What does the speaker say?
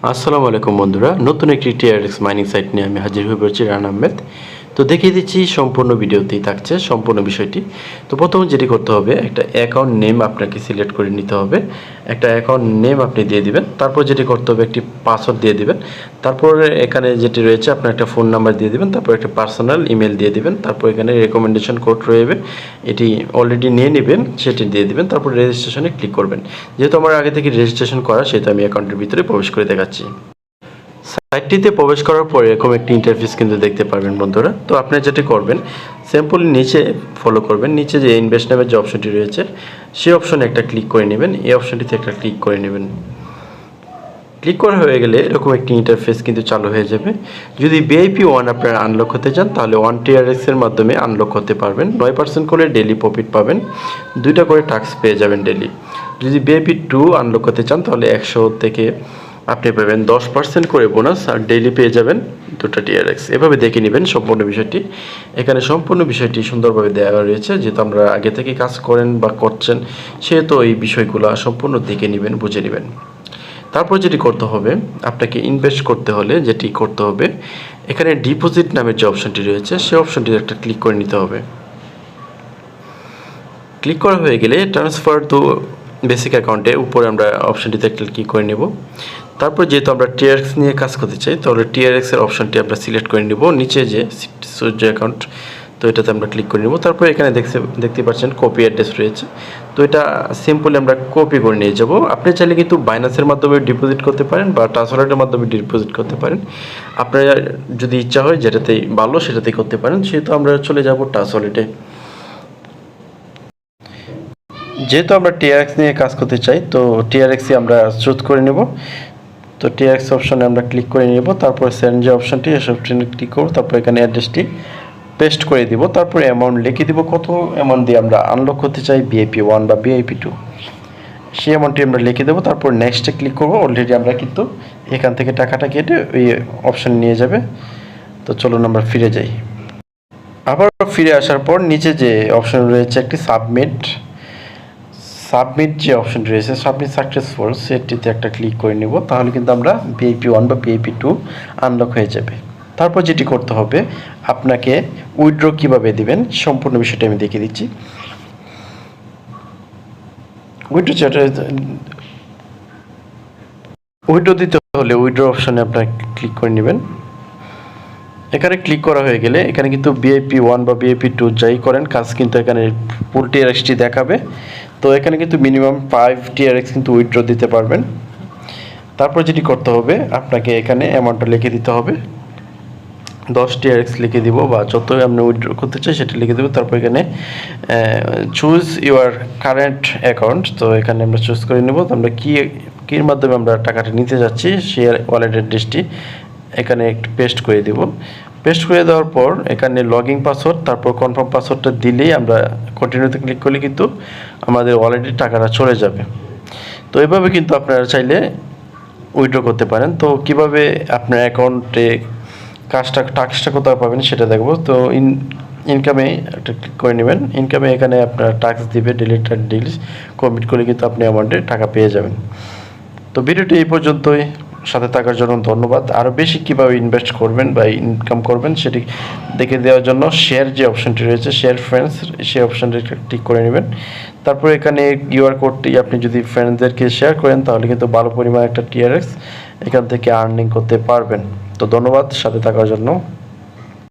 আসসালামু আলাইকুম বন্ধুরা, নতুন একটি টিআরএক্স মাইনিং সাইট নিয়ে আমি হাজির হয়ে পড়েছি রানা আহমেদ। তো দেখিয়ে দিচ্ছি সম্পূর্ণ ভিডিওতেই থাকছে সম্পূর্ণ বিষয়টি। তো প্রথমে যেটি করতে হবে, একটা অ্যাকাউন্ট নেম আপনাকে সিলেক্ট করে নিতে হবে। একটা অ্যাকাউন্ট নেম আপনি দিয়ে দিবেন। তারপর যেটি করতে হবে, একটি পাসওয়ার্ড দিয়ে দিবেন। তারপরে এখানে যেটি রয়েছে আপনার একটা ফোন নাম্বার দিয়ে দিবেন। তারপর একটা পার্সোনাল ইমেল দিয়ে দিবেন। তারপর এখানে রেকমেন্ডেশন কোড রয়েছে, এটি অলরেডি নিয়ে নেবেন, সেটি দিয়ে দিবেন। তারপর রেজিস্ট্রেশনে ক্লিক করবেন। যেহেতু আমার আগে থেকে রেজিস্ট্রেশন করা, সেহেতু আমি অ্যাকাউন্টের ভিতরে প্রবেশ করে দেখাচ্ছি। সাইটটিতে প্রবেশ করার পরে এরকম একটি ইন্টারফেস কিন্তু দেখতে পারবেন বন্ধুরা। তো আপনি যেটি করবেন, সিম্পলি নিচে ফলো করবেন। নিচে যে ইনভেস্ট নামের যে অপশনটি রয়েছে, সেই অপশনে একটা ক্লিক করে নেবেন। এই অপশনটিতে একটা ক্লিক করে নেবেন। ক্লিক করা হয়ে গেলে এরকম একটি ইন্টারফেস কিন্তু চালু হয়ে যাবে। যদি ভিআইপি 1 আপনারা আনলক হতে চান, তাহলে 1 টিআরএক্স এর মাধ্যমে আনলক হতে পারবেন। 9% করে ডেইলি প্রফিট পাবেন, 2টা করে টাস্ক পেয়ে যাবেন ডেইলি। যদি ভিআইপি 2 আনলক হতে চান, তাহলে 100 থেকে আপনি পাবেন 10% করে বোনাস, আর ডেইলি পেয়ে যাবেন 2টা টিআরএক্স। এভাবে দেখে নেবেন সম্পূর্ণ বিষয়টি। এখানে সম্পূর্ণ বিষয়টি সুন্দরভাবে দেওয়া রয়েছে। যেহেতু আমরা আগে থেকে কাজ করেন বা করছেন, সেহেতু এই বিষয়গুলো সম্পূর্ণ দেখে নেবেন, বুঝে নেবেন। তারপর যেটি করতে হবে, আপনাকে ইনভেস্ট করতে হলে যেটি করতে হবে, এখানে ডিপোজিট নামের যে অপশনটি রয়েছে, সেই অপশনটি একটা ক্লিক করে নিতে হবে। ক্লিক করা হয়ে গেলে ট্রান্সফার টু বেসিক অ্যাকাউন্টে উপরে আমরা অপশনটিতে একটা ক্লিক করে নেব। তারপর যেহেতু আমরা টিআরএক্স নিয়ে কাজ করতে চাই, তাহলে টিআরএক্স এর অপশনটি আমরা সিলেক্ট করে নেব। নিচে যে সূর্য অ্যাকাউন্ট, তো এটাতে আমরা ক্লিক করে নেব। তারপর এখানে দেখতে পাচ্ছেন কপি অ্যাড্রেস রয়েছে। তো এটা সিম্পলি আমরা কপি করে নিয়ে যাব। আপনি চাইলে কিন্তু বাইন্যান্সের মাধ্যমে ডিপোজিট করতে পারেন বা ট্রান্সফারের মাধ্যমে ডিপোজিট করতে পারেন। আপনার যদি ইচ্ছা হয় যেটাতেই ভালো সেটাতেই করতে পারেন। সেহেতু আমরা চলে যাব ট্রান্সফারেটে। যেহেতু আমরা টিআরএক্স নিয়ে কাজ করতে চাই, তো টিআরএক্সই আমরা চুজ করে নেব। তো টিআরএক্স অপশনে আমরা ক্লিক করে নেব। তারপর সেন্ড যে অপশনটি, এই অপশনে ক্লিক করব। তারপর এখানে অ্যাড্রেসটি পেস্ট করে দিব। তারপর অ্যামাউন্ট লিখে দিব, কত অ্যামাউন্ট দিয়ে আমরা আনলক করতে চাই, ভিআইপি 1 বা ভিআইপি 2, সেই অ্যামাউন্টটি আমরা লিখে দেবো। তারপর নেক্সটে ক্লিক করব। অলরেডি আমরা কিন্তু এখান থেকে টাকাটা কেটে ওই অপশন নিয়ে যাবে। তো চলুন আমরা ফিরে যাই। আবার ফিরে আসার পর নিচে যে অপশন রয়েছে একটি সাবমিট যে অপশন রয়েছে, সাবমিট সাকসেসফুল, সেটিতে একটা ক্লিক করে নেব। তাহলে কিন্তু আমরা ভিআইপি 1 বা ভিআইপি 2 আনলক হয়ে যাবে। তারপর যেটি করতে হবে, আপনাকে উইথড্র কিভাবে দিবেন সম্পূর্ণ বিষয়টা আমি দেখিয়ে দিচ্ছি। উইথড্র দিতে হলে উইথড্র অপশনে আপনার ক্লিক করে নেবেন। এখানে ক্লিক করা হয়ে গেলে এখানে কিন্তু ভিআইপি 1 বা ভিআইপি 2 যাই করেন কাজ, কিন্তু এখানে ফুল টিআরএক্সটি দেখাবে। তো এখানে কিন্তু মিনিমাম 5 টিআরএক্স কিন্তু উইথড্র দিতে পারবেন। তারপর যেটি করতে হবে, আপনাকে এখানে অ্যামাউন্টটা লিখে দিতে হবে। 10 টিআরএক্স লিখে দিব, বা যতই আপনি উইথড্র করতে চাই সেটা লিখে দেবো। তারপর এখানে চুজ ইউর কারেন্ট অ্যাকাউন্ট, তো এখানে আমরা চুজ করে নেব। তো আমরা কির মাধ্যমে আমরা টাকাটা নিতে যাচ্ছি, সেই ওয়ালেট অ্যাড্রেসটি এখানে একটু পেস্ট করে দেব। পেস্ট করে দেওয়ার পর এখানে লগইন পাসওয়ার্ড, তারপর কনফার্ম পাসওয়ার্ডটা দিলেই আমরা কন্টিনিউতে ক্লিক করলে কিন্তু আমাদের ওয়ালেটে টাকাটা চলে যাবে। তো এভাবে কিন্তু আপনারা চাইলে উইথড্র করতে পারেন। তো কিভাবে আপনার অ্যাকাউন্টে টাক্সটা কোথাও পাবেন সেটা দেখবো। তো ইনকামে একটা ক্লিক করে নেবেন। ইনকামে এখানে আপনার টাক্স দিবে, ডিলিট আর ডিলস কমপ্লিট করে কিন্তু আপনি অ্যামাউন্টে টাকা পেয়ে যাবেন। তো ভিডিওটি এই পর্যন্তই। সাথে থাকার জন্য ধন্যবাদ। আরও বেশি কীভাবে ইনভেস্ট করবেন বা ইনকাম করবেন সেটি দেখে দেওয়ার জন্য শেয়ার যে অপশনটি রয়েছে, শেয়ার ফ্রেন্ডস, সেই অপশনটি ক্লিক করে নেবেন। তারপর এখানে কিউআর কোডটি আপনি যদি ফ্রেন্ডসদেরকে শেয়ার করেন, তাহলে কিন্তু ভালো পরিমাণ একটা টিআরএক্স এখান থেকে আর্নিং করতে পারবেন। তো ধন্যবাদ সাথে থাকার জন্য।